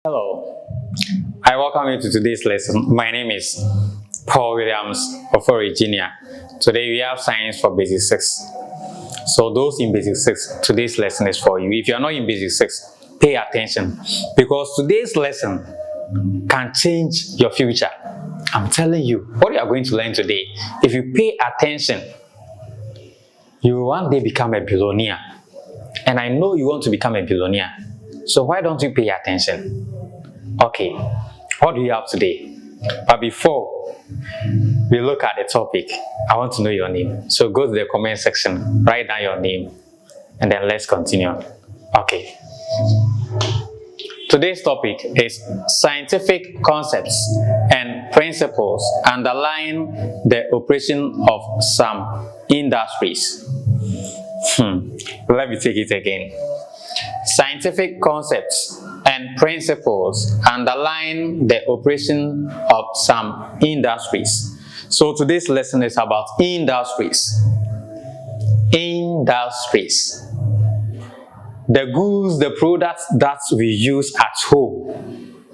Hello, I welcome you to today's lesson. My name is Paul Williams of Virginia. Today we have science for basic 6. So those in basic 6, today's lesson is for you. If you are not in basic 6, pay attention because today's lesson can change your future. I'm telling you, what you are going to learn today, if you pay attention, you will one day become a billionaire. And I know you want to become a billionaire. So why don't you pay attention? Okay, what do you have today? But before we look at the topic, I want to know your name. So go to the comment section, write down your name, and then let's continue. Okay. Today's topic is scientific concepts and principles underlying the operation of some industries. Let me take it again. Scientific concepts and principles underlying the operation of some industries. So today's lesson is about industries. Industries. The goods, the products that we use at home.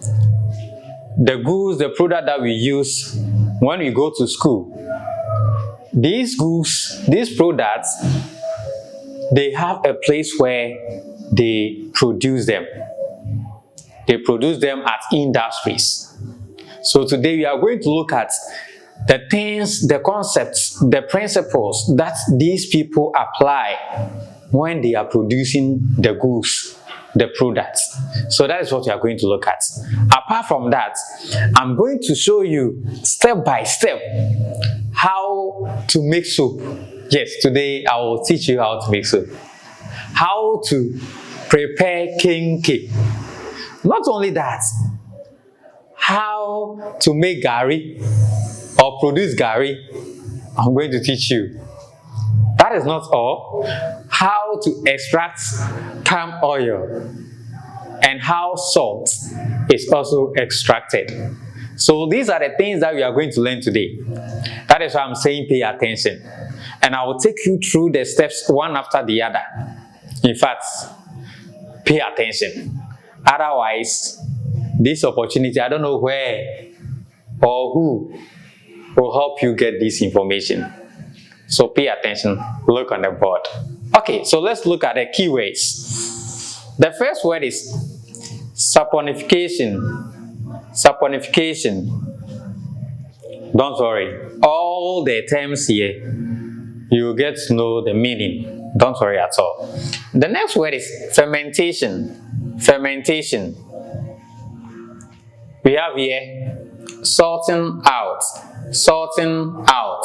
The goods, the product that we use when we go to school. These goods, these products, they have a place where they produce them. They produce them at industries. So today we are going to look at the things, the concepts, the principles that these people apply when they are producing the goods, the products. So that is what we are going to look at. Apart from that, I'm going to show you step by step how to make soap. Yes, today I will teach you how to make soap. How to prepare kenke. Not only that, how to make gari or produce gari, I'm going to teach you. That is not all. How to extract palm oil and how salt is also extracted. So these are the things that we are going to learn today. That is why I'm saying pay attention. And I will take you through the steps one after the other. In fact, pay attention. Otherwise, this opportunity, I don't know where or who will help you get this information. So pay attention. Look on the board. Okay, so let's look at the keywords. The first word is saponification. Saponification. Don't worry. All the terms here, you will get to know the meaning. Don't worry at all. The next word is fermentation. Fermentation. We have here sorting out. Sorting out.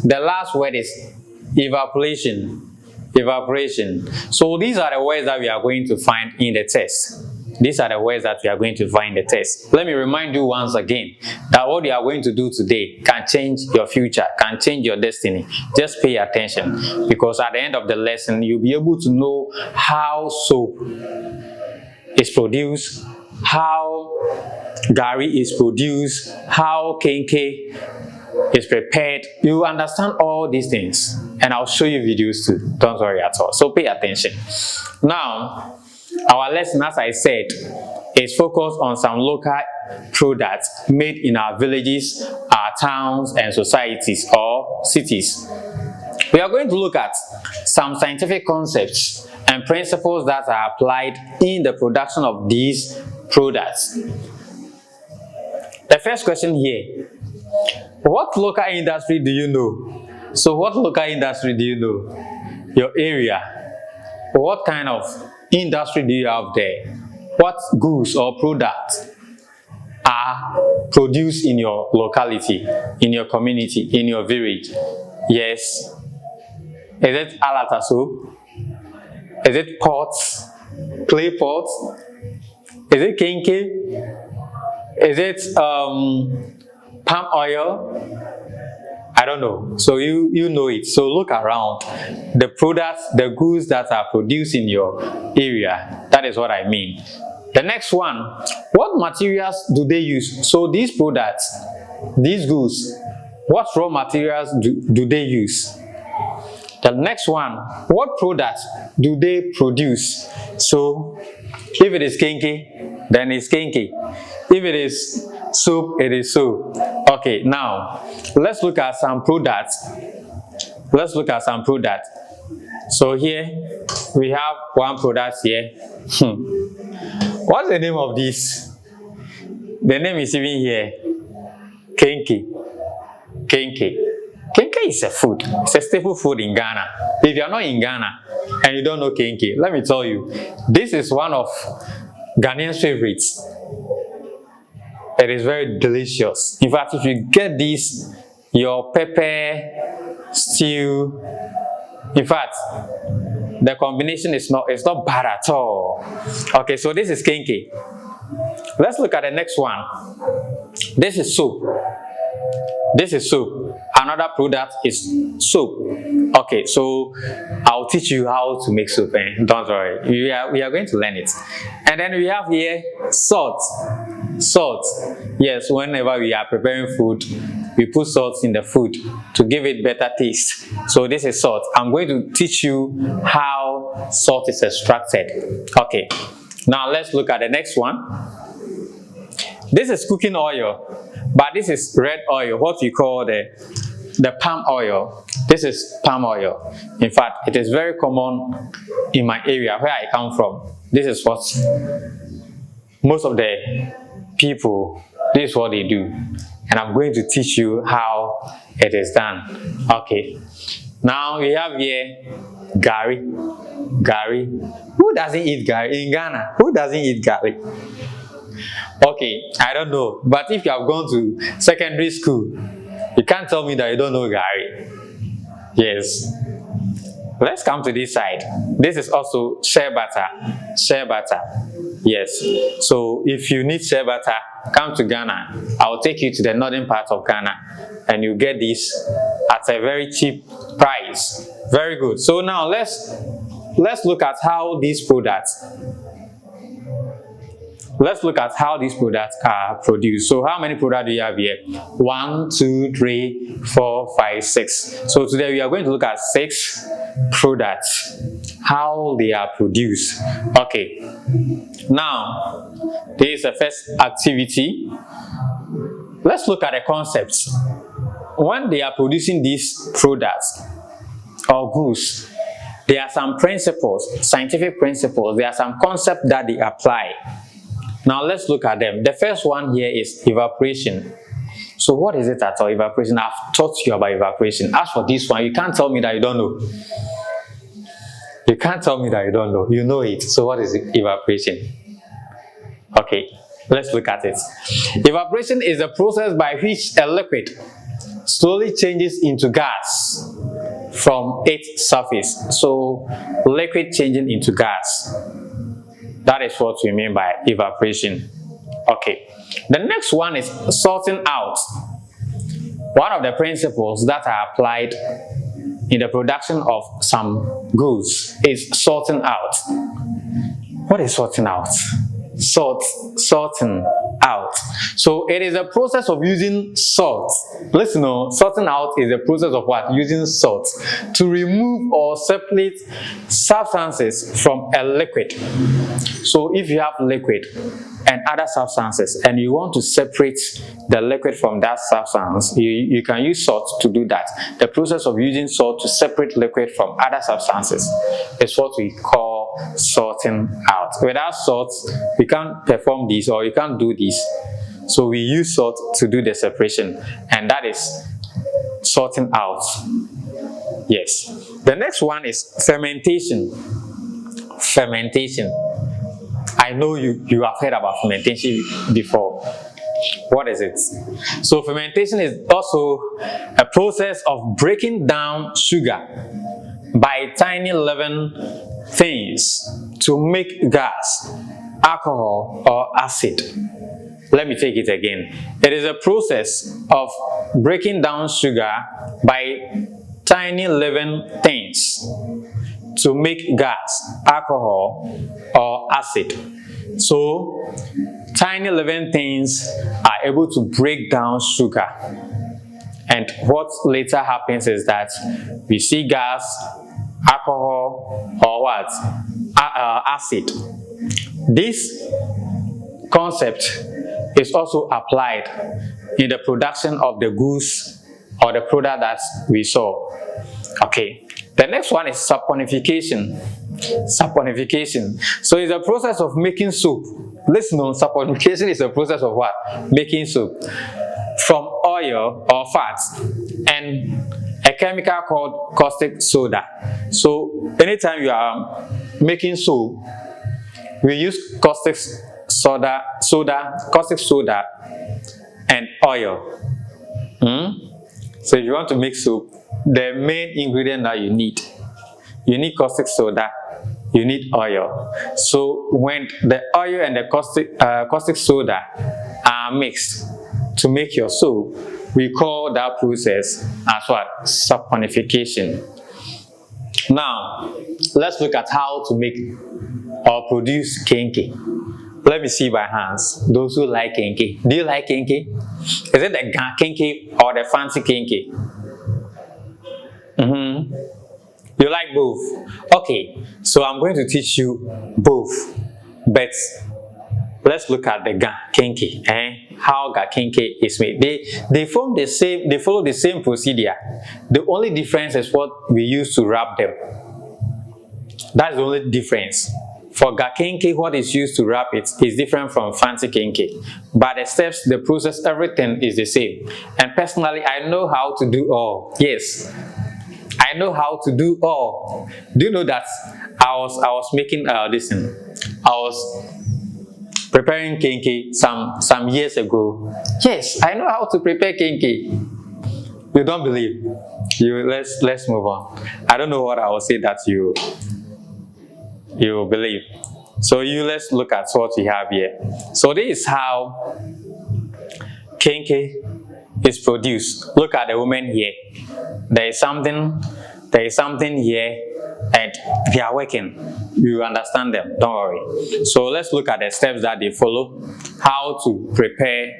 The last word is evaporation. Evaporation. So these are the words that we are going to find in the test. These are the words that we are going to find in the test. Let me remind you once again that what you are going to do today can change your future, can change your destiny. Just pay attention because at the end of the lesson, you'll be able to know how soap is produced, how gari is produced, how kenke is prepared. You understand all these things and I'll show you videos too. Don't worry at all. So pay attention. Now, our lesson, as I said, is focused on some local products made in our villages, our towns and societies or cities. We are going to look at some scientific concepts and principles that are applied in the production of these products. The first question here, what local industry do you know? So what local industry do you know? Your area. What kind of industry do you have there? What goods or products are produced in your locality, in your community, in your village? Yes. Is it alata soap? Is it pots? Clay pots? Is it kenke? Is it palm oil? I don't know. So you know it. So look around. The products, the goods that are produced in your area. That is what I mean. The next one, what materials do they use? So these products, these goods, what raw materials do they use? The next one, what products do they produce? So if it is kenke, then it's kinky. If it is soup, it is soup. Okay, now let's look at some products. Let's look at some products. So here we have one product here. What's the name of this? The name is even here. Kinky. Kinky. Kinky is a food. It's a staple food in Ghana. If you are not in Ghana and you don't know kinky, let me tell you, this is one of Ghanaians' favorites. It is very delicious. In fact, if you get this, your pepper stew, in fact, the combination is not bad at all. Okay, so this is kinky. Let's look at the next one. This is soup. This is soup. Another product is soup. Okay, so I'll teach you how to make soup. Don't worry, we are going to learn it. And then we have here salt. Salt. Yes, whenever we are preparing food, we put salt in the food to give it better taste. So this is salt. I'm going to teach you how salt is extracted. Okay, now let's look at the next one. This is cooking oil, but this is red oil, what we call the palm oil. This is palm oil. In fact, it is very common in my area where I come from. This is what most of the people, this is what they do. And I'm going to teach you how it is done. Okay. Now we have here gari. Gari. Who doesn't eat gari in Ghana? Who doesn't eat gari? Okay, I don't know. But if you have gone to secondary school, you can't tell me that you don't know gari. Yes. Let's come to this side. This is also shea butter. Shea butter. Yes. So if you need shea butter, come to Ghana. I'll take you to the northern part of Ghana and you get this at a very cheap price. Very good. So now let's look at how these products are produced. So how many products do you have here? 1, 2, 3, 4, 5, 6. So today we are going to look at 6 products, how they are produced. Okay, now this is the first activity. Let's look at the concepts. When they are producing these products or goods, there are some principles, scientific principles, there are some concepts that they apply. Now let's look at them. The first one here is evaporation. So what is it at all, evaporation? I've taught you about evaporation. As for this one, you can't tell me that you don't know. You can't tell me that you don't know. You know it. So what is evaporation? Okay, let's look at it. Evaporation is the process by which a liquid slowly changes into gas from its surface. So liquid changing into gas. That is what we mean by evaporation. Okay. The next one is sorting out. One of the principles that are applied in the production of some goods is sorting out. What is sorting out? Sorting out. So it is a process of using salt. Listen, sorting out is a process of what? Using salt to remove or separate substances from a liquid. So if you have liquid and other substances and you want to separate the liquid from that substance, you can use salt to do that. The process of using salt to separate liquid from other substances is what we call sorting out. Without salt, we can't perform this, or you can't do this. So we use salt to do the separation, and that is sorting out. Yes. The next one is fermentation. Fermentation. I know you have heard about fermentation before. What is it? So fermentation is also a process of breaking down sugar by tiny leaven things to make gas, alcohol, or acid. Let me take it again. It is a process of breaking down sugar by tiny leaven things to make gas, alcohol, or acid. So tiny living things are able to break down sugar, and what later happens is that we see gas, alcohol, or what? Acid. These concept is also applied in the production of the goods or the product that we saw. Okay, the next one is saponification. Saponification. So it's a process of making soap. Listen, saponification is a process of what? Making soap from oil or fats and a chemical called caustic soda. So anytime you are making soap, we use caustic soda, and oil. So if you want to make soap, the main ingredient that you need caustic soda, you need oil. So when the oil and the caustic soda are mixed to make your soap, we call that process as what? Saponification. Now, let's look at how to make or produce kenkey. Let me see by hands. Those who like kenkey. Do you like kenkey? Is it the kenkey or the fancy kenkey? You like both? Okay, so I'm going to teach you both. But let's look at the kenkey. How kenkey is made. They follow the same procedure. The only difference is what we use to wrap them. That's the only difference. For kenkey, what is used to wrap it is different from fancy kenkey. But the steps, the process, everything is the same. And personally, I know how to do all. Yes, I know how to do all. Do you know that I was making this thing? I was preparing kenkey some years ago. Yes, I know how to prepare kenkey. You don't believe? Let's move on. I don't know what I will say that you believe. So let's look at what we have here. So this is how kenkey is produced. Look at the woman here. There is something here, and they are working. You understand them, don't worry. So let's look at the steps that they follow, how to prepare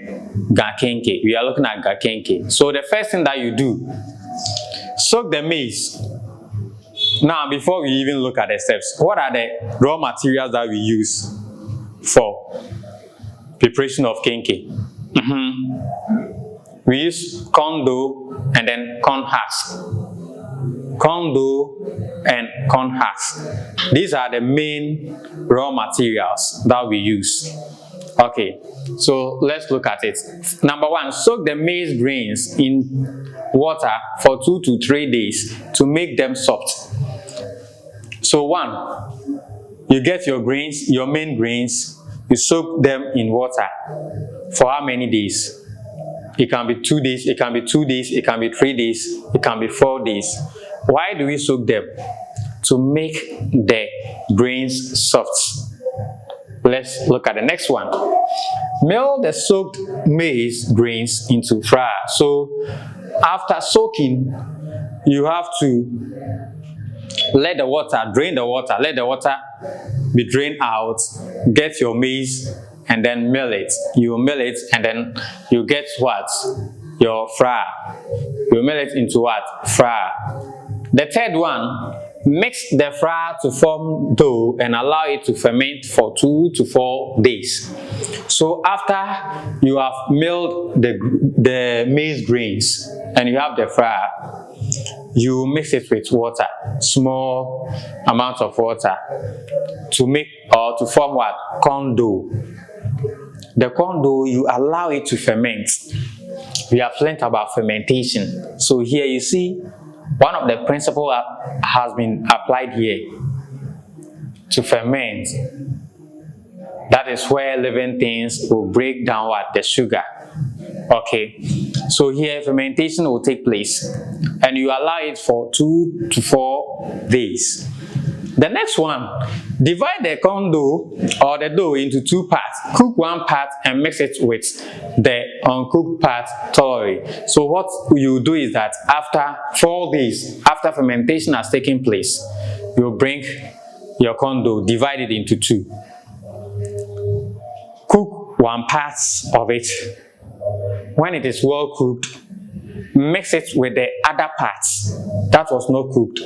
kenkey. We are looking at kenkey. So the first thing that you do, soak the maize. Now, before we even look at the steps, what are the raw materials that we use for preparation of kenkey? We use corn dough and then corn husks. Corn dough and corn husks. These are the main raw materials that we use. Okay, so let's look at it. Number one, soak the maize grains in water for 2 to 3 days to make them soft. So one, you get your grains, your main grains, you soak them in water for how many days? It can be 2 days, it can be 2 days, it can be 3 days, it can be 4 days. Why do we soak them? To make the grains soft. Let's look at the next one. Mill the soaked maize grains into flour. So after soaking, you have to let the water, drain the water, let the water be drained out, get your maize and then mill it. You mill it and then you get what? Your flour. You mill it into what? Flour. The third one, mix the flour to form dough and allow it to ferment for 2 to 4 days. So after you have milled the maize grains and you have the flour, you mix it with water, small amount of water, to make or to form what? Corn dough. The corn dough, you allow it to ferment. We have learned about fermentation. So here you see one of the principles has been applied here to ferment. That is where living things will break down what? The sugar. Okay, so here fermentation will take place and you allow it for 2 to 4 days. The next one, divide the corn dough or the dough into 2 parts. Cook one part and mix it with the uncooked part thoroughly. So what you do is that after 4 days, after fermentation has taken place, you bring your corn dough, divide it into 2. Cook one part of it. When it is well cooked, mix it with the other parts that was not cooked.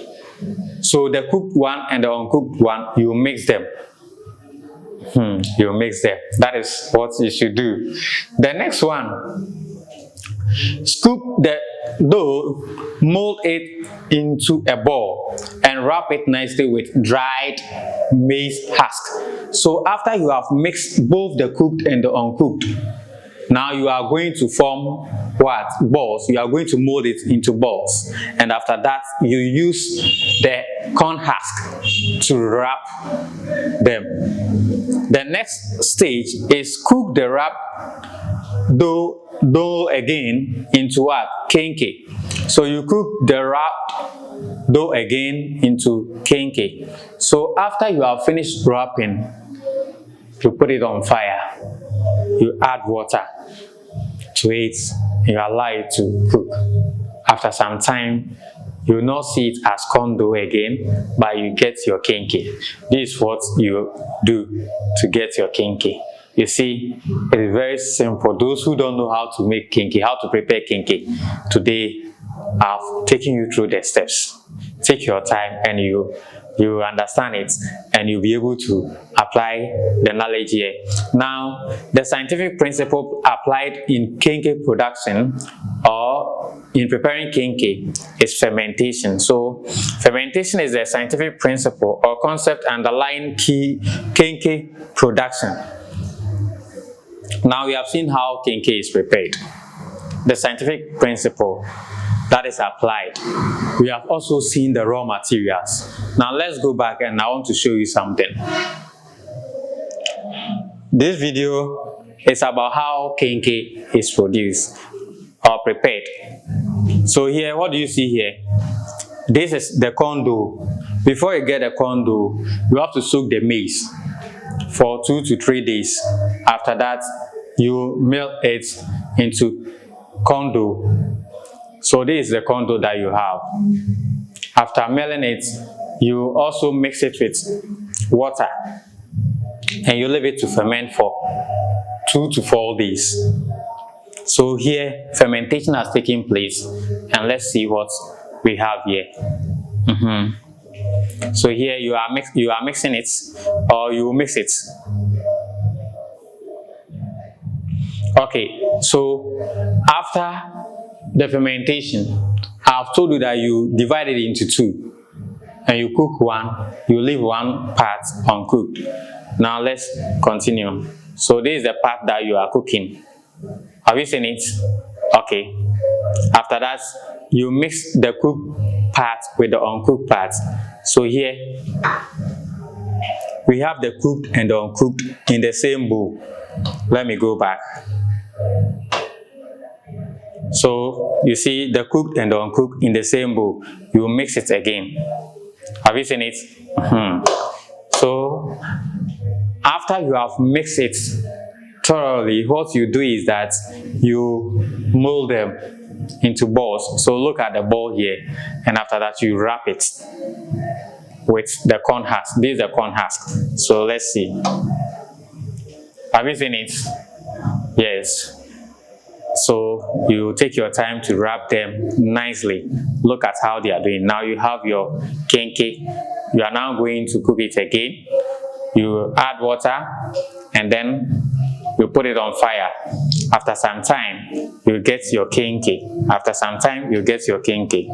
So the cooked one and the uncooked one, you mix them. You mix them. That is what you should do. The next one, scoop the dough, mold it into a ball, and wrap it nicely with dried maize husk. So after you have mixed both the cooked and the uncooked, now you are going to form what? Balls. You are going to mold it into balls, and after that you use the corn husk to wrap them. The next stage is cook the wrapped dough again into what? Kenkey. So you cook the wrapped dough again into kenkey. So after you have finished wrapping, you put it on fire, you add water to it, you allow it to cook. After some time, you will not see it as corn dough again, but you get your kenkey. This is what you do to get your kenkey. You see, it is very simple. Those who don't know how to make kenkey, how to prepare kenkey, today I've taken you through the steps. Take your time and you understand it, and you'll be able to apply the knowledge here. Now, the scientific principle applied in kenkey production or in preparing kenkey is fermentation. So, fermentation is a scientific principle or concept underlying kenkey production. Now we have seen how kenkey is prepared. The scientific principle that is applied. We have also seen the raw materials. Now let's go back and I want to show you something. This video is about how kenkey is produced or prepared. So here, what do you see here? This is the corn dough. Before you get the corn dough, you have to soak the maize for 2 to 3 days. After that, you melt it into corn dough. So this is the corn dough that you have. After melting it, you also mix it with water and you leave it to ferment for 2 to 4 days. So here, fermentation has taken place, and let's see what we have here. So here you are mixing it, or you mix it. Okay, so after the fermentation, I've told you that you divide it into 2, and you cook one, you leave one part uncooked. Now let's continue. So this is the part that you are cooking. Have you seen it? Okay. After that, you mix the cooked part with the uncooked part. So here, we have the cooked and the uncooked in the same bowl. Let me go back. So you see the cooked and the uncooked in the same bowl. You mix it again. Have you seen it? So after you have mixed it thoroughly, what you do is that you mold them into balls. So look at the ball here, and after that you wrap it with the corn husk. This is the corn husk. So let's see. Have you seen it? Yes. So you take your time to wrap them nicely. Look at how they are doing. Now you have your kenkey. You are now going to cook it again. You add water and then you put it on fire. After some time, you get your kenkey. After some time, you get your kenkey.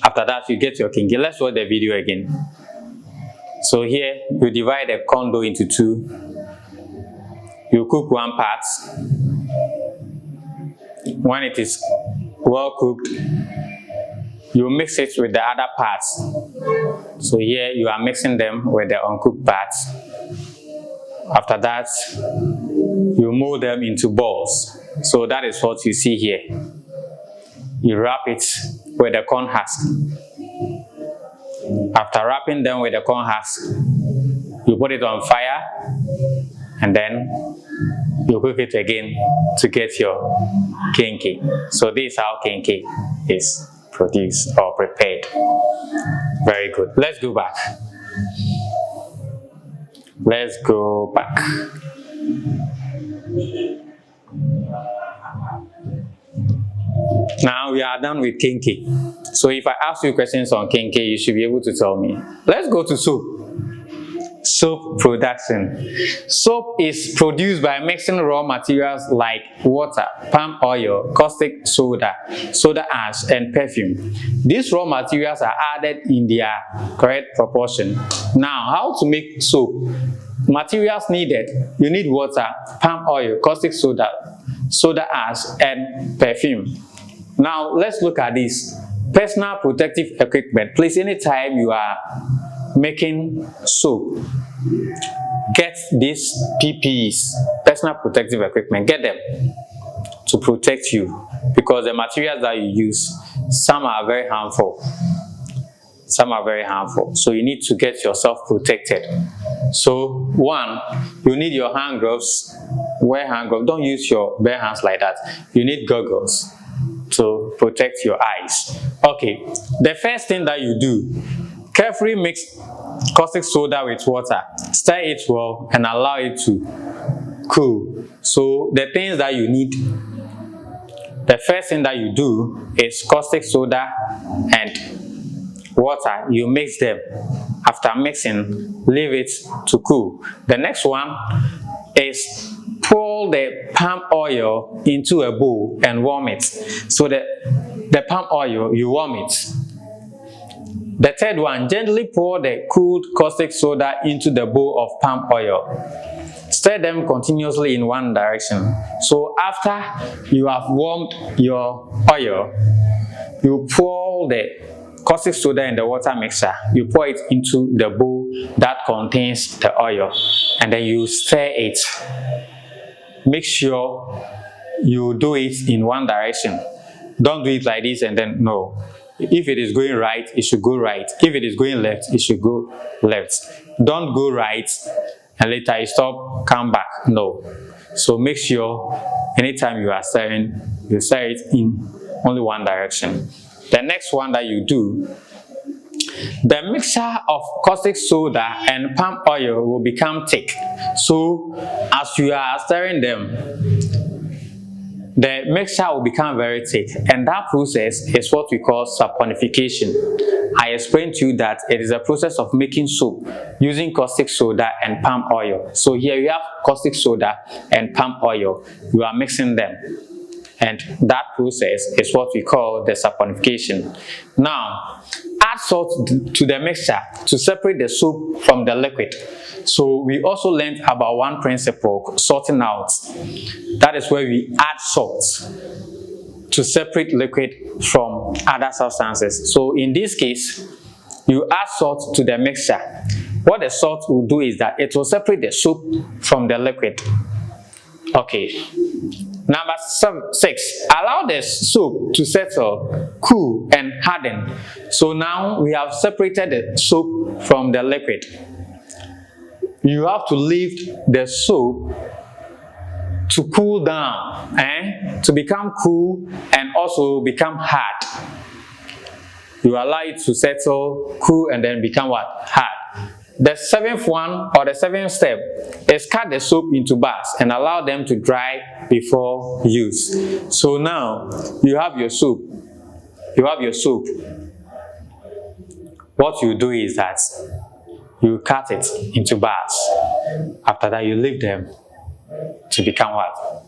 After that, you get your kenkey. Let's watch the video again. So here, you divide the corn dough into 2. You cook one part. When it is well cooked, you mix it with the other parts. So here, you are mixing them with the uncooked parts. After that, you mold them into balls. So that is what you see here. You wrap it with the corn husk. After wrapping them with the corn husk, you put it on fire and then you cook it again to get your kenkey. So this is how kenkey is produced or prepared. Very good. Let's go back. Let's go back. Now Now we are done with kinky. So if I ask you questions on kinky, you should be able to tell me. Let's go to soap. Soap production. Soap is produced by mixing raw materials like water, palm oil, caustic soda, soda ash, and perfume. These raw materials are added in their correct proportion. Now, how to make soap? Materials needed: you need water, palm oil, caustic soda, soda ash, and perfume. Now, let's look at this. Personal protective equipment. Please, anytime you are making soap, get these PPEs, personal protective equipment, get them to protect you, because the materials that you use, some are very harmful. Some are very harmful, so you need to get yourself protected. So one, you need your hand gloves. Wear hand gloves. Don't use your bare hands like that. You need goggles to protect your eyes. Okay, the first thing that you do, carefully mix caustic soda with water, stir it well, and allow it to cool. So the things that you need, the first thing that you do is caustic soda and water. You mix them. After mixing, leave it to cool. The next one is pour the palm oil into a bowl and warm it. So the palm oil, you warm it. The third one, gently pour the cooled caustic soda into the bowl of palm oil. Stir them continuously in one direction. So after you have warmed your oil, you pour the caustic soda in the water mixer. You pour it into the bowl that contains the oil, and then you stir it. Make sure you do it in one direction. Don't do it like this and then no. If it is going right, it should go right. If it is going left, it should go left. Don't go right and later you stop, come back. No. So make sure anytime you are stirring, you stir it in only one direction. The next one that you do, the mixture of caustic soda and palm oil will become thick. So as you are stirring them, the mixture will become very thick, and that process is what we call saponification. I explained to you that it is a process of making soap using caustic soda and palm oil. So here you have caustic soda and palm oil. You are mixing them, and that process is what we call the saponification. Now, add salt to the mixture to separate the soap from the liquid. So we also learned about one principle, salting out. That is where we add salt to separate liquid from other substances. So in this case, you add salt to the mixture. What the salt will do is that it will separate the soap from the liquid. Okay. Number 6, allow the soap to settle, cool, and harden. So now we have separated the soap from the liquid. You have to leave the soap to cool down, to become cool and also become hard. You allow it to settle, cool, and then become what? Hard. The 7th one, or the 7th step, is cut the soap into bars and allow them to dry before use. So now you have your soap. You have your soap. What you do is that you cut it into bars. After that, you leave them to become what?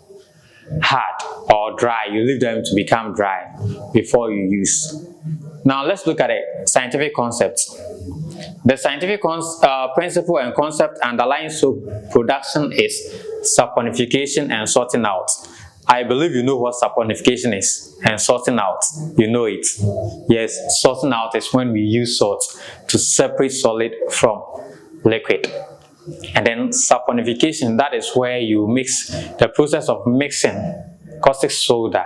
Hard or dry. You leave them to become dry before you use. Now let's look at a scientific concept. The scientific principle and concept underlying soap production is saponification and sorting out. I believe you know what saponification is, and sorting out, you know it. Yes, sorting out is when we use salt to separate solid from liquid. And then saponification, that is where you mix, the process of mixing caustic soda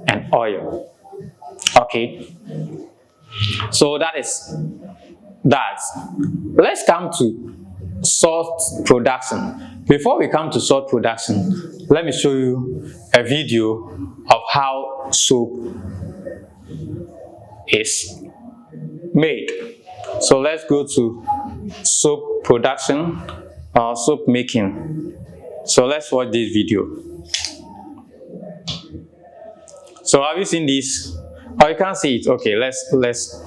and oil. Okay, so that is that. Let's come to salt production. Before we come to salt production, let me show you a video of how soap is made. So let's go to soap production or soap making. So let's watch this video. So have you seen this? Oh, you can't see it. Okay, let's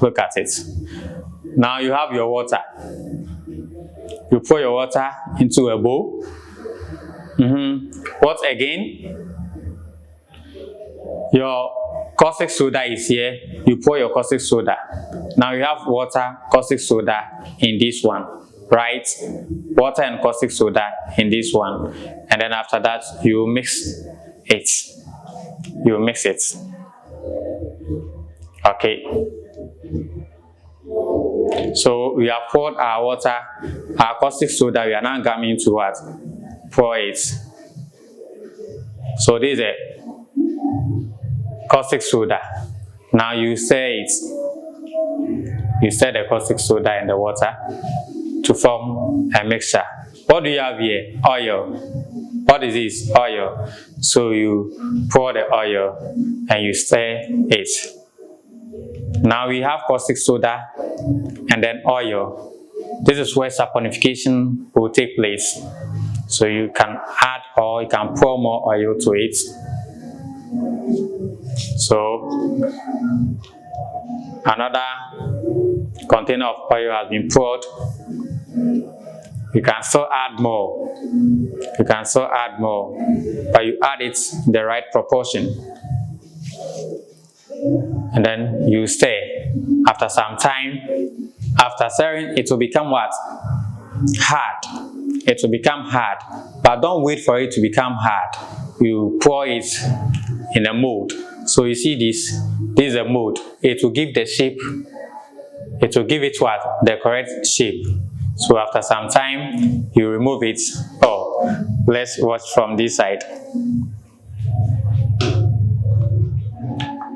look at it. Now you have your water. You pour your water into a bowl. What again? Your caustic soda is here. You pour your caustic soda. Now you have water, caustic soda in this one, right? Water and caustic soda in this one. And then after that, you mix it. You mix it. Okay. So we have poured our water, our caustic soda. We are now coming to what? Pour it. So this is a caustic soda. Now you stir it. You stir the caustic soda in the water to form a mixture. What do you have here? Oil. What is this? Oil. So you pour the oil and you stir it. Now we have caustic soda and then oil. This is where saponification will take place. So you can add or you can pour more oil to it. So another container of oil has been poured. You can still add more. You can still add more, but you add it in the right proportion. And then you stir. After some time, after stirring, it will become what? Hard. It will become hard, but don't wait for it to become hard. You pour it in a mold. So you see this is a mold. It will give the shape. It will give it what? The correct shape. So after some time, you remove it. Oh, let's watch from this side.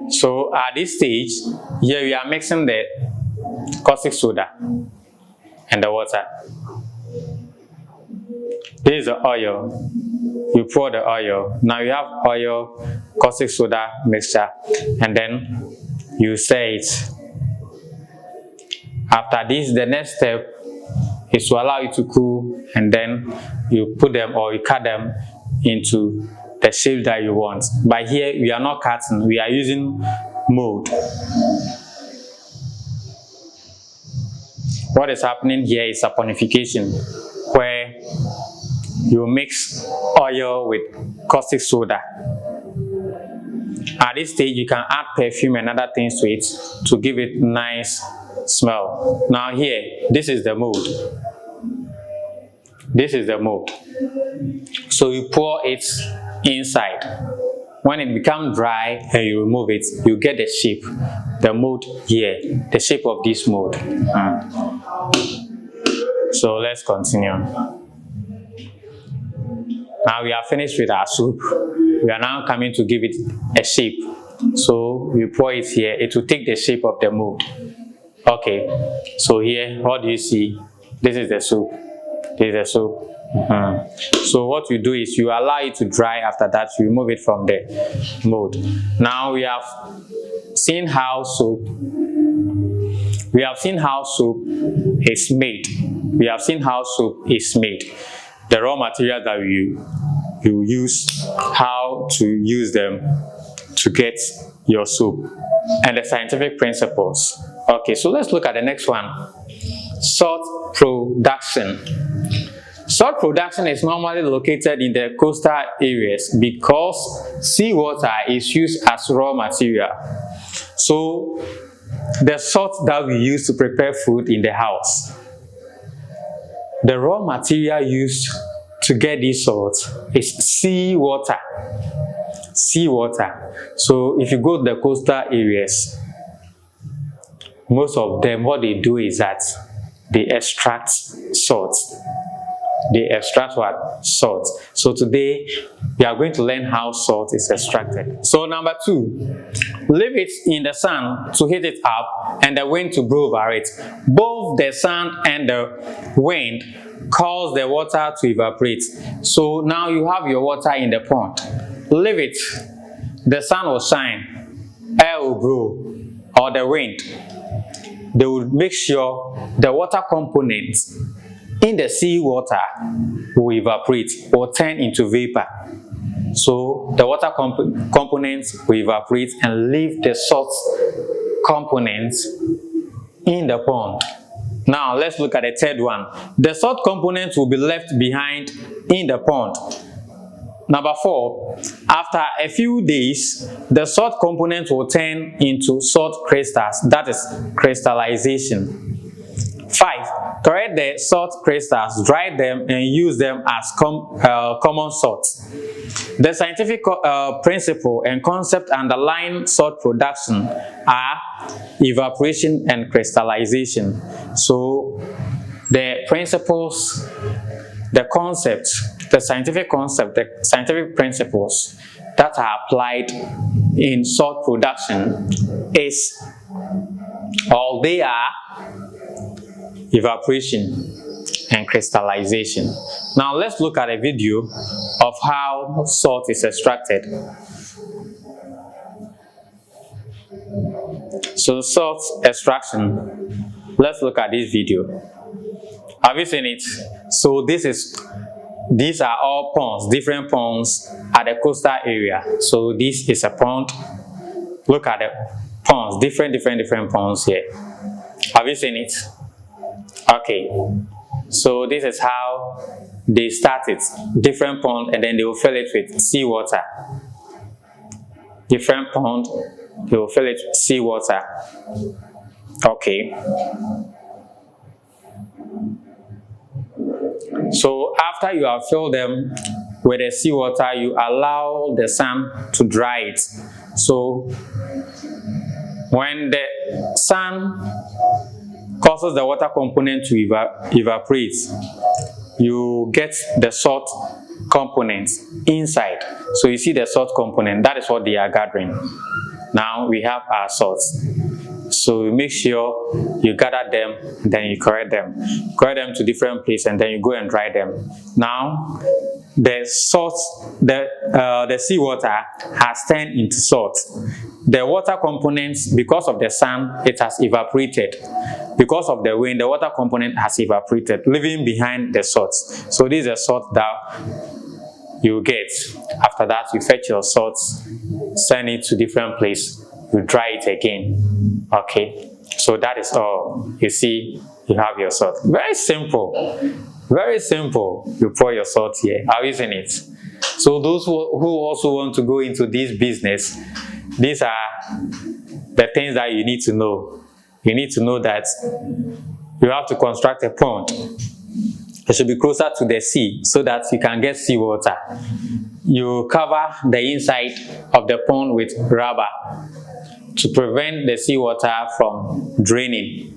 So at this stage, here we are mixing the caustic soda and the water. This is the oil. You pour the oil. Now you have oil, caustic soda mixture, and then you stir it. After this, the next step is to allow it to cool, and then you put them or you cut them into the shape that you want. But here we are not cutting, we are using mold. What is happening here is saponification, where you mix oil with caustic soda. At this stage, you can add perfume and other things to it to give it nice smell. Now here, this is the mold. This is the mold. So you pour it inside. When it becomes dry and you remove it, you get the shape, the mold here, the shape of this mold. So let's continue. Now we are finished with our soup. We are now coming to give it a shape. So we pour it here. It will take the shape of the mold. Okay. So here, what do you see? This is the soup. This is the soup. So what you do is you allow it to dry. After that, you remove it from the mold. Now we have seen how soup. We have seen how soup is made. We have seen how soup is made. The raw material that you use, how to use them to get your soup, and the scientific principles. Okay, so let's look at the next one. Salt production. Salt production is normally located in the coastal areas because seawater is used as raw material. So the salt that we use to prepare food in the house, the raw material used to get this salt is seawater. Seawater. So if you go to the coastal areas, most of them, what they do is that they extract salt. They extract what? Salt. So today, we are going to learn how salt is extracted. So number 2, leave it in the sun to heat it up and the wind to blow over it. Both the sun and the wind cause the water to evaporate. So now you have your water in the pond. Leave it. The sun will shine, air will blow, or the wind. They will make sure the water components in the sea water will evaporate or turn into vapor. So the water components will evaporate and leave the salt components in the pond. Now let's look at the third one. The salt components will be left behind in the pond. Number 4, after a few days, the salt components will turn into salt crystals, that is crystallization. 5, correct the salt crystals, dry them and use them as common salt. The scientific principle and concept underlying salt production are evaporation and crystallization. So the principles, the concepts, the scientific concept, the scientific principles that are applied in salt production is, or they are, evaporation and crystallization. Now let's look at a video of how salt is extracted. So salt extraction, let's look at this video. Have you seen it? So these are all ponds, different ponds at the coastal area. So this is a pond. Look at the ponds, different ponds here. Have you seen it? Okay. So this is how they start it. Different pond, and then they will fill it with seawater. Different pond, they will fill it with seawater. Okay. So after you have filled them with the seawater, you allow the sun to dry it. So when the sun causes the water component to evaporate, you get the salt components inside. So you see the salt component, that is what they are gathering. Now we have our salts. So you make sure you gather them, then you correct them to different places, and then you go and dry them. Now the salt, the seawater has turned into salt. The water components, because of the sun, it has evaporated. Because of the wind, the water component has evaporated, leaving behind the salts. So this is a salt that you get. After that, you fetch your salts, send it to different place, you dry it again. Okay, so that is all. You see, you have your salt. Very simple. Very simple. You pour your salt here. How is it? So those who also want to go into this business, these are the things that you need to know. You need to know that you have to construct a pond. It should be closer to the sea so that you can get seawater. You cover the inside of the pond with rubber to prevent the seawater from draining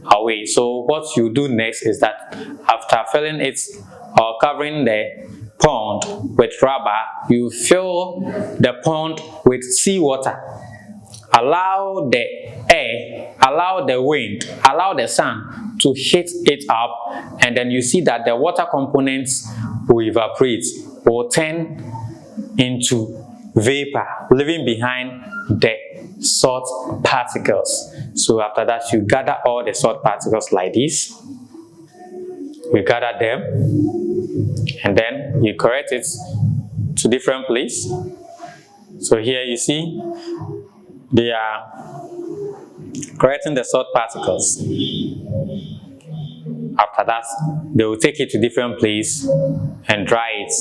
away. So what you do next is that after filling it or covering the pond with rubber, you fill the pond with seawater. Allow the air, allow the wind, allow the sun to heat it up, and then you see that the water components will evaporate, will turn into vapor, leaving behind the salt particles. So after that, you gather all the salt particles like this. You gather them, and then you correct it to different places. So here you see they are correcting the salt particles. After that, they will take it to different places and dry it.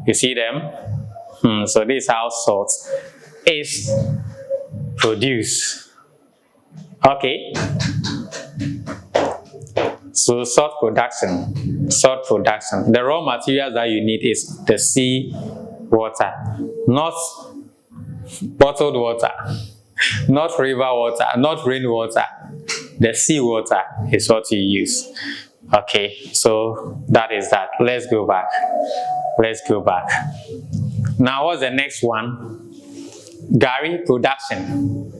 You see them? So this is how salt is produced. Okay. So salt production. The raw materials that you need is the sea water, not bottled water, not river water, not rainwater. The sea water is what you use. Okay, so that is that. Let's go back. Now what's the next one? Gari production.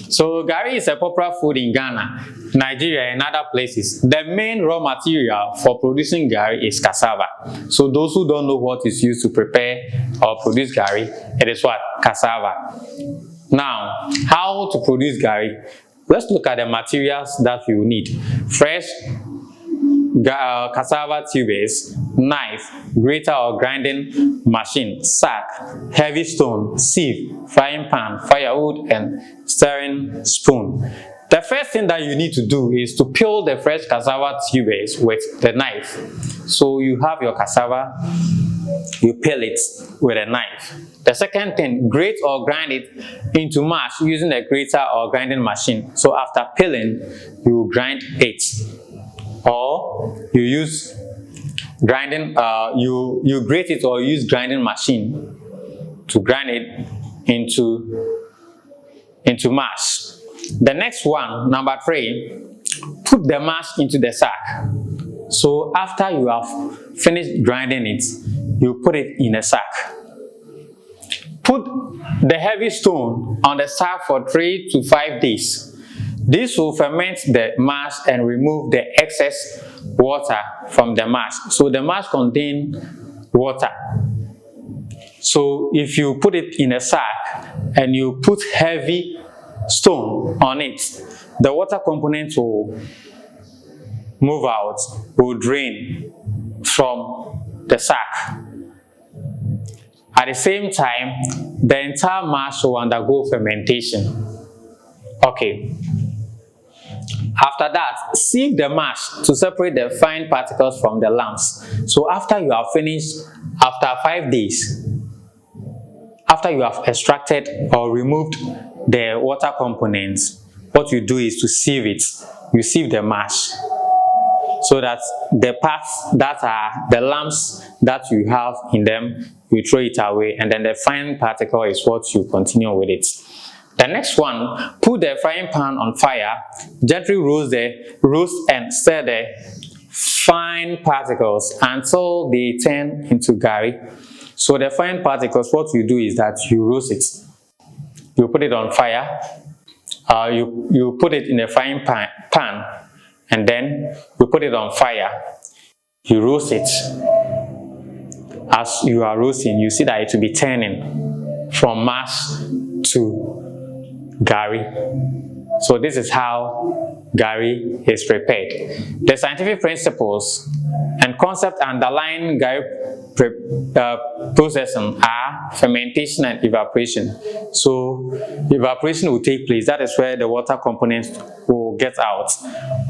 So gari is a popular food in Ghana, Nigeria, and other places. The main raw material for producing gari is cassava. So those who don't know what is used to prepare or produce gari, it is what? Cassava. Now, how to produce gari? Let's look at the materials that you need. Fresh cassava tubers, knife, grater or grinding machine, sack, heavy stone, sieve, frying pan, firewood, and stirring spoon. The first thing that you need to do is to peel the fresh cassava tubers with the knife. So you have your cassava, you peel it with a knife. The second thing, grate or grind it into mash using a grater or grinding machine. So after peeling, you grind it, or you use grinding. You grate it or use grinding machine to grind it into mash. The next one, number 3, put the mash into the sack. So after you have finished grinding it, you put it in a sack. Put the heavy stone on the sack for 3 to 5 days. This will ferment the mash and remove the excess water from the mash. So the mash contains water. So if you put it in a sack and you put heavy stone on it, the water component will move out, will drain from the sack. At the same time, the entire mash will undergo fermentation. Okay. After that, sieve the mash to separate the fine particles from the lumps. So after you have finished, after 5 days, after you have extracted or removed the water components, what you do is to sieve it. You sieve the mash so that the parts that are the lumps that you have in them, you throw it away, and then the fine particle is what you continue with it. The next one, put the frying pan on fire, gently roast and stir the fine particles until they turn into gari. So the fine particles, what you do is that you roast it. You put it on fire, you put it in a frying pan, and then you put it on fire. You roast it. As you are roasting, you see that it will be turning from mash to gari. So this is how gari is prepared. The scientific principles and concept underlying gari processing are fermentation and evaporation. So evaporation will take place. That is where the water components will get out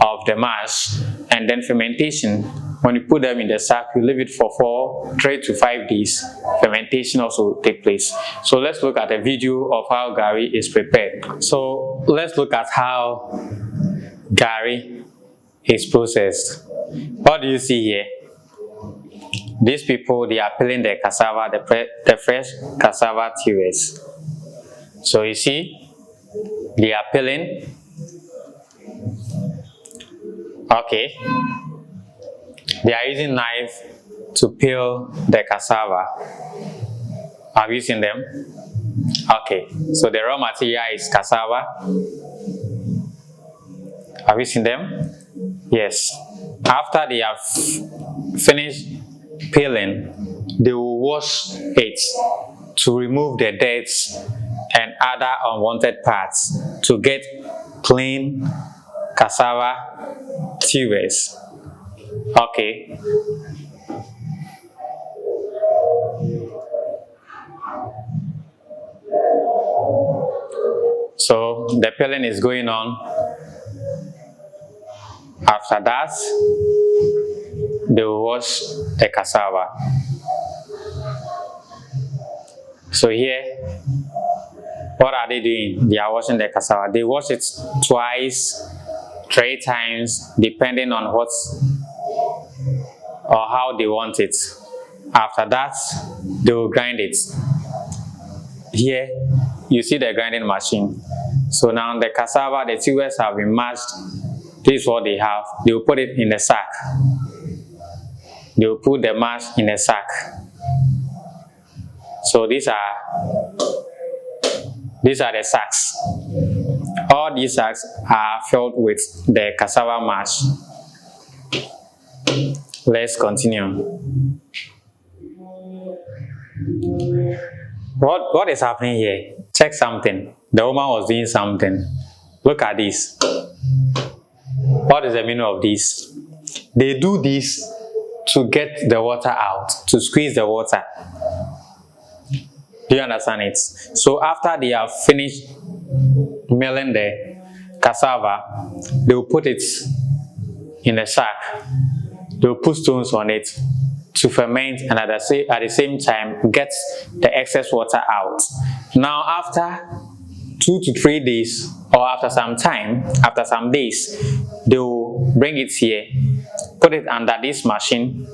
of the mash, and then fermentation, when you put them in the sack, you leave it for 3 to 5 days. Fermentation also take place. So let's look at a video of how gari is prepared. So let's look at how gari is processed. What do you see here? These people, they are peeling the cassava, the fresh cassava tubers. So you see, they are peeling. Okay. They are using knife to peel the cassava. Have you seen them? Okay, so the raw material is cassava. Have you seen them? Yes. After they have finished peeling, they will wash it to remove the dirt and other unwanted parts to get clean cassava tubers. Okay. So the peeling is going on. After that, they will wash the cassava. So here, what are they doing? They are washing the cassava. They wash it twice, 3 times, depending on what or how they want it. After that, they will grind it. Here, you see the grinding machine. So now the cassava, the tubers have been mashed. This is what they have. They will put it in a sack. They will put the mash in a sack. So these are the sacks. All these sacks are filled with the cassava mash. Let's continue. What is happening here? Check something. The woman was doing something. Look at this. What is the meaning of this? They do this to get the water out, to squeeze the water. Do you understand it? So after they have finished milling the cassava, they will put it in a sack. They will put stones on it to ferment and at the same time get the excess water out. Now after 2 to 3 days, or after some time, after some days, they will bring it here, put it under this machine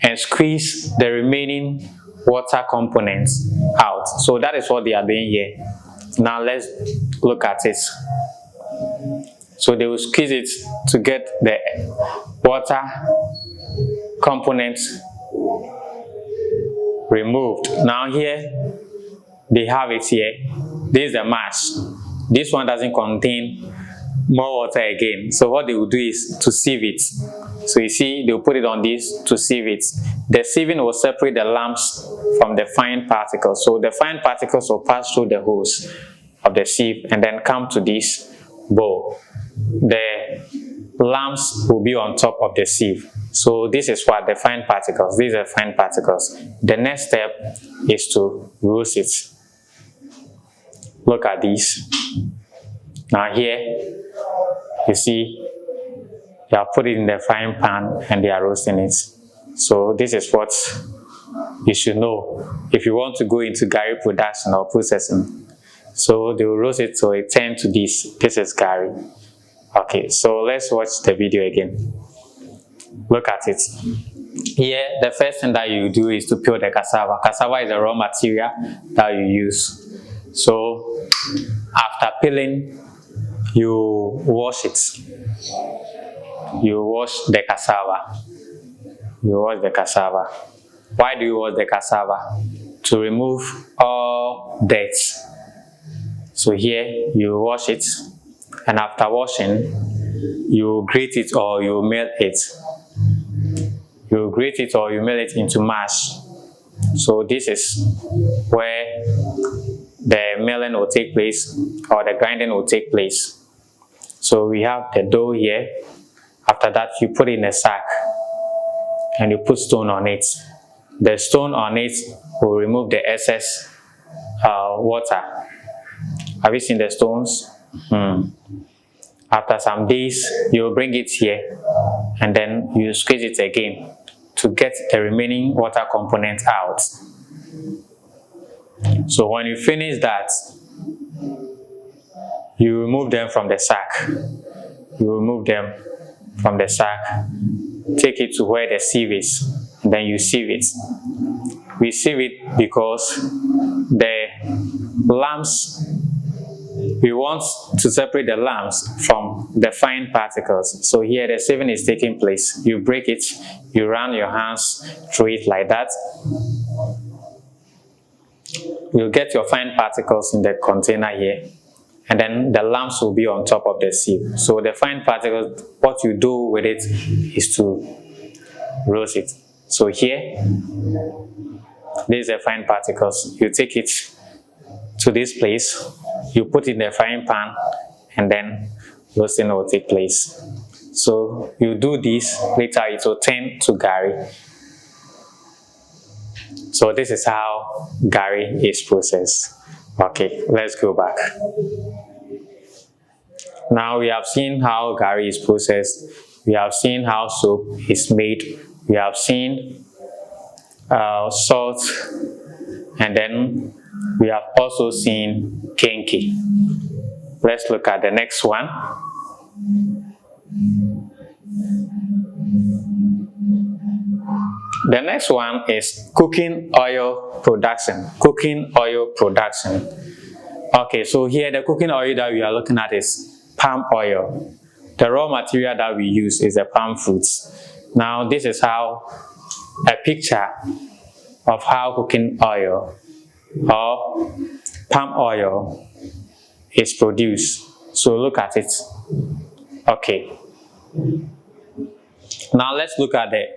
and squeeze the remaining water components out. So that is what they are doing here. Now let's look at it. So they will squeeze it to get the water components removed. Now here they have it here. This is the mash. This one doesn't contain more water again. So what they will do is to sieve it. So you see, they'll put it on this to sieve it. The sieving will separate the lumps from the fine particles. So the fine particles will pass through the hose of the sieve and then come to this bowl. The lumps will be on top of the sieve. So this is what the fine particles, these are fine particles. The next step is to roast it. Look at these. Now here, you see, they have put it in the frying pan and they are roasting it. So this is what you should know if you want to go into Gari production or processing. So they will roast it so it turns to this. This is Gari. Okay, so let's watch the video again. Look at it. Here, the first thing that you do is to peel the cassava. Cassava is a raw material that you use. So after peeling, you wash it. You wash the cassava. You wash the cassava. Why do you wash the cassava? To remove all dirt. So here you wash it, and after washing, you grate it or you melt it. You grate it or you melt it into mash. So this is where the milling will take place or the grinding will take place. So we have the dough here. After that, you put it in a sack and you put stone on it. The stone on it will remove the excess water. Have you seen the stones? After some days, you will bring it here and then you squeeze it again to get the remaining water component out. So when you finish that, you remove them from the sack. You remove them from the sack, take it to where the sieve is, and then you sieve it. We sieve it because the lumps, we want to separate the lumps from the fine particles. So here the sieving is taking place. You break it, you run your hands through it like that. You'll get your fine particles in the container here, and then the lumps will be on top of the sieve. So the fine particles, what you do with it is to roast it. So here, these are fine particles. You take it to this place, you put it in the frying pan, and then roasting will take place. So you do this, later it will turn to Gari. So this is how Gari is processed. Okay, let's go back. Now we have seen how Gari is processed. We have seen how soap is made. We have seen salt, and then we have also seen kenke. Let's look at the next one. The next one is cooking oil production. Cooking oil production. Okay, so here the cooking oil that we are looking at is palm oil. The raw material that we use is the palm fruits. Now this is how a picture of how cooking oil or palm oil is produced. So look at it. Okay. Now let's look at the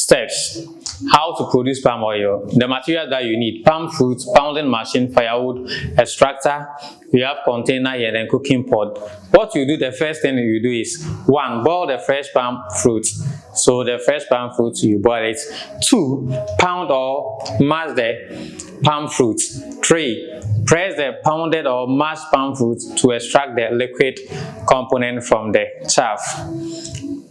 Steps. How to produce palm oil. The materials that you need: palm fruit, pounding machine, firewood, extractor, you have container here, then cooking pot. What you do, the first thing you do is, 1, boil the fresh palm fruit. So the fresh palm fruit, you boil it. 2, pound or mash the palm fruit. 3, press the pounded or mashed palm fruit to extract the liquid component from the chaff.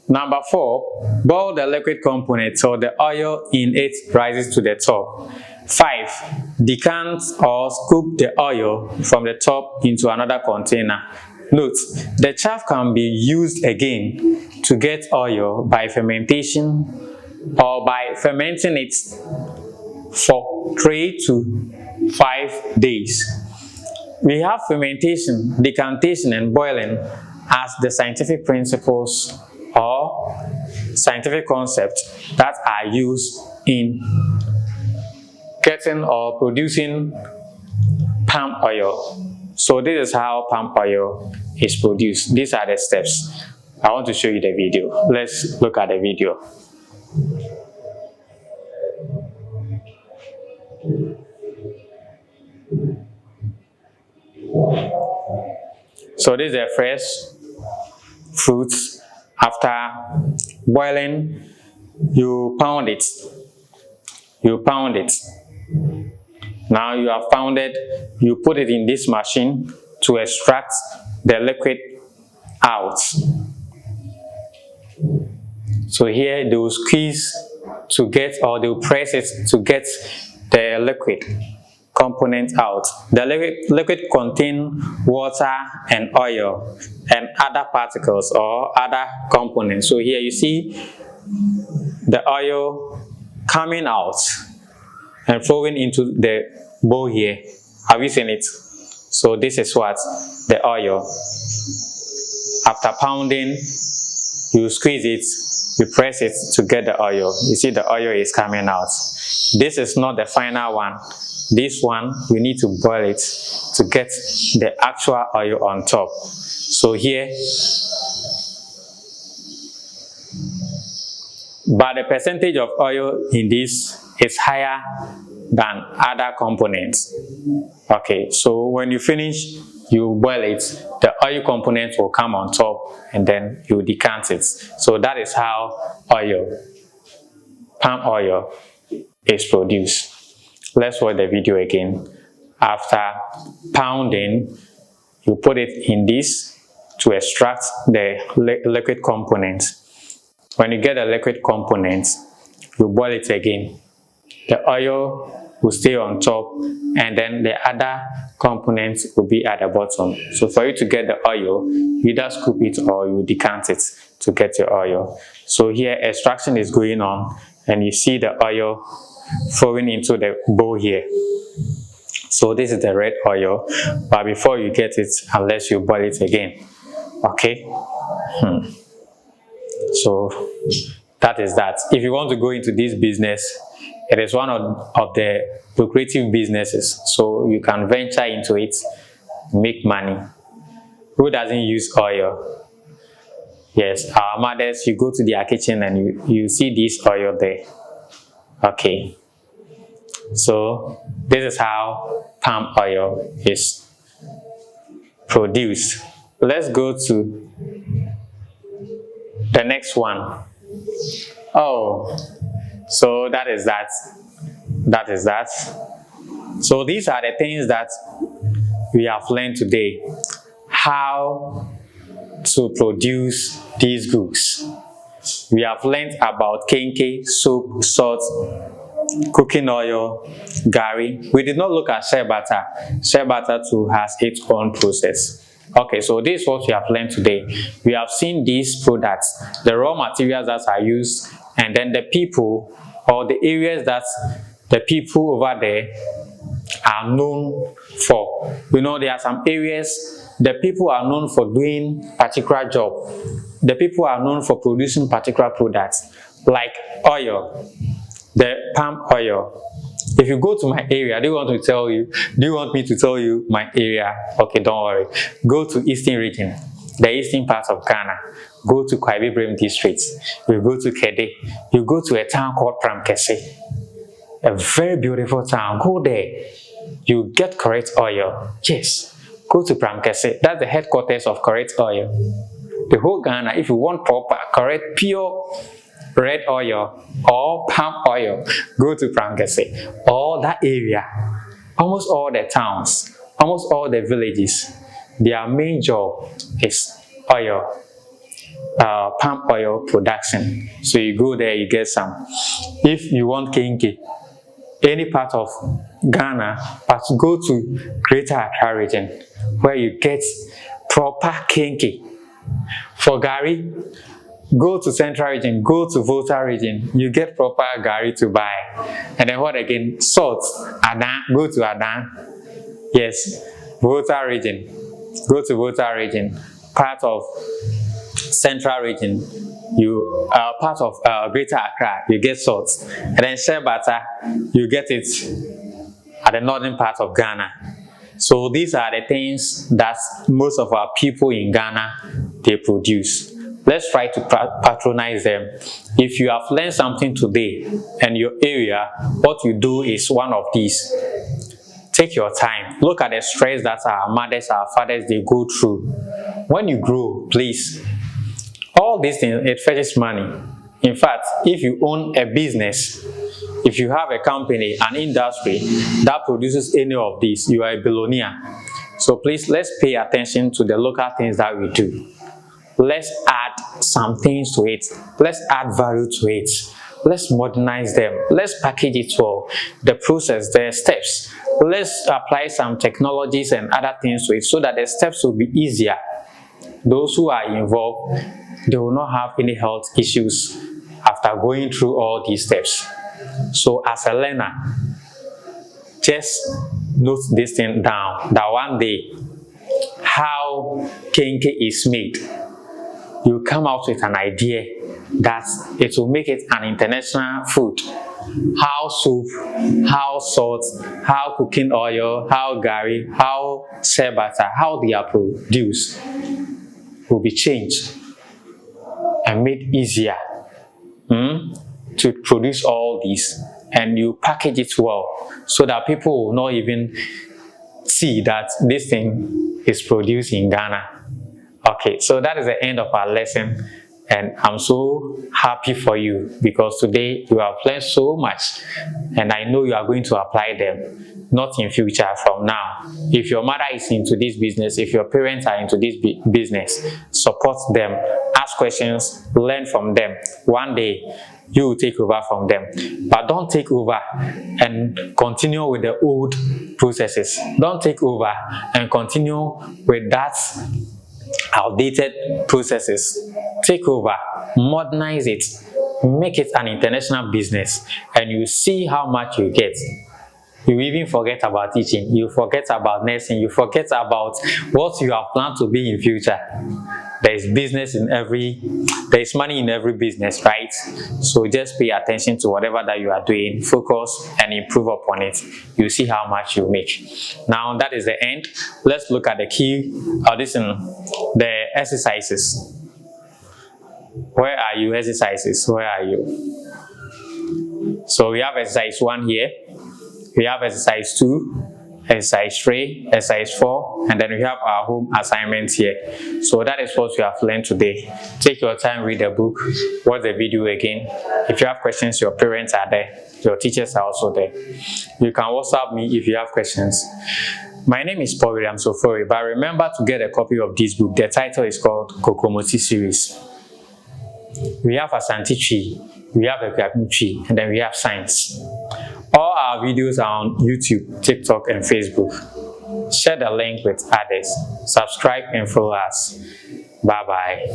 Number 4, boil the liquid component so the oil in it rises to the top. 5, decant or scoop the oil from the top into another container. Note, the chaff can be used again to get oil by fermentation or by fermenting it for 3 to 5 days. We have fermentation, decantation, and boiling as the scientific principles or scientific concepts that are used in getting or producing palm oil. So this is how palm oil is produced. These are the steps. I want to show you the video. Let's look at the video. So this is the fresh fruits. After boiling, you pound it. Now you have pounded, you put it in this machine to extract the liquid out. So here they will squeeze to get, or they will press it to get the liquid component out. The liquid contains water and oil and other particles or other components. So here you see the oil coming out and flowing into the bowl here. Have you seen it? So this is what the oil. After pounding, you squeeze it, you press it to get the oil. You see the oil is coming out. This is not the final one. This one, you need to boil it to get the actual oil on top. So here, but the percentage of oil in this is higher than other components. Okay, so when you finish, you boil it, the oil component will come on top and then you decant it. So that is how palm oil is produced. Let's watch the video again. After pounding, you put it in this to extract the liquid component. When you get the liquid component, you boil it again. The oil will stay on top and then the other components will be at the bottom. So for you to get the oil, you either scoop it or you decant it to get your oil. So here extraction is going on and you see the oil flowing into the bowl here. So this is the red oil, but before you get it, unless you boil it again. Okay. So that is that. If you want to go into this business, it is one of the lucrative businesses, so you can venture into it, make money. Who doesn't use oil? Yes, our mothers, you go to their kitchen and you see this oil there. Okay, so this is how palm oil is produced. Let's go to the next one. Oh, so that is that. So these are the things that we have learned today. How to produce these goods. We have learned about kenke, soap, salt, cooking oil, gari. We did not look at shea butter. Shea butter too has its own process. Okay, so this is what we have learned today. We have seen these products, the raw materials that are used, and then the people or the areas that the people over there are known for. You know, there are some areas the people are known for doing particular job. The people are known for producing particular products, like oil, the palm oil. If you go to my area, do you want me to tell you my area? Okay, don't worry. Go to Eastern region, the eastern part of Ghana. go to Kwaibibrem district, you go to Kede, you go to a town called Pramkese, a very beautiful town. Go there, you get correct oil. Yes, go to Pramkese. That's the headquarters of correct oil. The whole Ghana, if you want proper, correct, pure red oil or palm oil, go to Pramkese. All that area, almost all the towns, almost all the villages, their main job is oil, palm oil production. So you go there, you get some. If you want kenke, any part of Ghana, but go to Greater Accra region, where you get proper kenke. For Gary, go to Central region, go to Volta region, you get proper Gary to buy. And then what again? Salt, Adan, go to Adan. Yes, Volta region, go to Volta region. Part of Central region, you part of Greater Accra, you get salt. And then shea butter, you get it at the northern part of Ghana. So these are the things that most of our people in Ghana, they produce. Let's try to patronize them. If you have learned something today and your area, what you do is one of these. Take your time. Look at the stress that our mothers, our fathers, they go through. When you grow, please, all these things, it fetches money. In fact, if you own a business, if you have a company, an industry that produces any of these, you are a billionaire. So please, let's pay attention to the local things that we do. Let's add some things to it. Let's add value to it. Let's modernize them. Let's package it well. The process, the steps. Let's apply some technologies and other things to it so that the steps will be easier. Those who are involved, they will not have any health issues after going through all these steps. So as a learner, just note this thing down, that one day, how kenke is made, you come out with an idea that it will make it an international food. How soup, how salt, how cooking oil, how gari, how shea butter, how they are produced will be changed and made easier to produce all these, and you package it well so that people will not even see that this thing is produced in Ghana. Okay, so that is the end of our lesson, and I'm so happy for you because today you have learned so much, and I know you are going to apply them, not in future, from now. If your mother is into this business, if your parents are into this business, support them, ask questions, learn from them. One day, you will take over from them. But don't take over and continue with the old processes. Don't take over and continue with that outdated processes. Take over, modernize it, make it an international business, and you see how much you get. You even forget about teaching, you forget about nursing, you forget about what you have planned to be in future. There is money in every business, right? So just pay attention to whatever that you are doing, focus and improve upon it. You see how much you make. Now that is the end. Let's look at the the exercises. Where are you, exercises? Where are you? So we have exercise 1 here. We have exercise 2, exercise 3, exercise 4, and then we have our home assignment here. So that is what we have learned today. Take your time, read the book, watch the video again. If you have questions, your parents are there, your teachers are also there. You can WhatsApp me if you have questions. My name is Paul William Sofori, but remember to get a copy of this book. The title is called Kokomoti Series. We have Asante Tree, we have a Grabin Tree, and then we have Science. All our videos are on YouTube, TikTok, and Facebook. Share the link with others. Subscribe and follow us. Bye-bye.